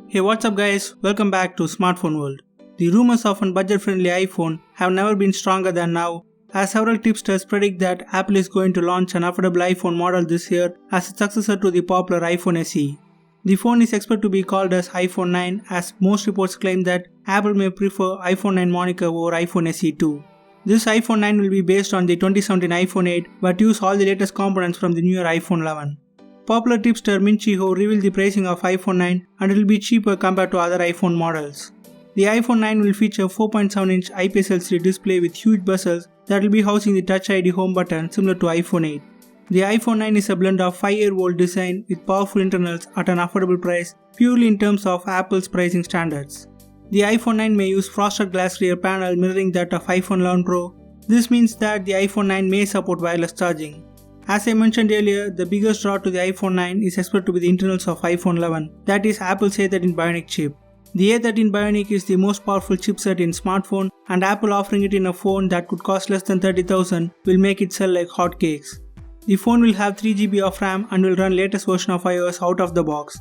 Hey, what's up guys, welcome back to Smartphone World. The rumors of a budget-friendly iPhone have never been stronger than now, as several tipsters predict that Apple is going to launch an affordable iPhone model this year as its successor to the popular iPhone SE. The phone is expected to be called as iPhone 9, as most reports claim that Apple may prefer iPhone 9 moniker over iPhone SE 2. This iPhone 9 will be based on the 2017 iPhone 8 but use all the latest components from the newer iPhone 11. Popular tipster Minchi Ho revealed the pricing of iPhone 9 and it will be cheaper compared to other iPhone models. The iPhone 9 will feature 4.7-inch IPS LCD display with huge bezels that will be housing the Touch ID home button similar to iPhone 8. The iPhone 9 is a blend of 5-year-old design with powerful internals at an affordable price purely in terms of Apple's pricing standards. The iPhone 9 may use frosted glass rear panel mirroring that of iPhone 11 Pro. This means that the iPhone 9 may support wireless charging. As I mentioned earlier, the biggest draw to the iPhone 9 is expected to be the internals of iPhone 11, that is Apple's A13 Bionic chip. The A13 Bionic is the most powerful chipset in smartphone, and Apple offering it in a phone that could cost less than $30,000 will make it sell like hotcakes. The phone will have 3GB of RAM and will run latest version of iOS out of the box.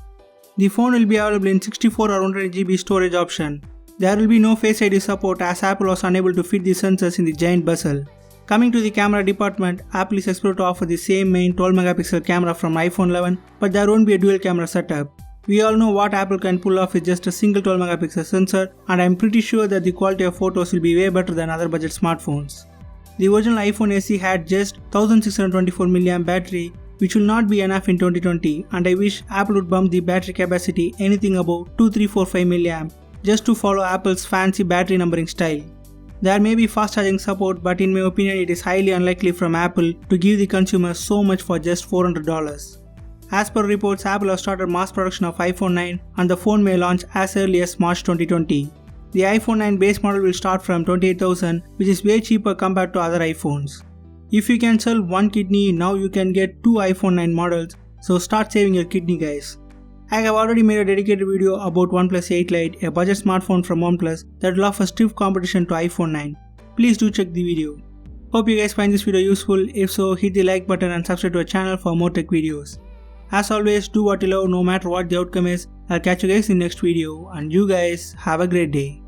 The phone will be available in 64 or 128GB storage option. There will be no Face ID support as Apple was unable to fit the sensors in the giant bezel. Coming to the camera department, Apple is expected to offer the same main 12MP camera from iPhone 11, but there won't be a dual camera setup. We all know what Apple can pull off with just a single 12MP sensor, and I'm pretty sure that the quality of photos will be way better than other budget smartphones. The original iPhone SE had just 1624 mAh battery, which will not be enough in 2020, and I wish Apple would bump the battery capacity anything above 2345 mAh just to follow Apple's fancy battery numbering style. There may be fast charging support, but in my opinion it is highly unlikely from Apple to give the consumer so much for just $400. As per reports, Apple has started mass production of iPhone 9 and the phone may launch as early as March 2020. The iPhone 9 base model will start from $28,000, which is way cheaper compared to other iPhones. If you can sell one kidney, now you can get two iPhone 9 models, so start saving your kidney guys. I have already made a dedicated video about Oneplus 8 Lite, a budget smartphone from Oneplus that will offer stiff competition to iPhone 9. Please do check the video. Hope you guys find this video useful. If so, hit the like button and subscribe to our channel for more tech videos. As always, do what you love no matter what the outcome is. I'll catch you guys in the next video, and you guys have a great day.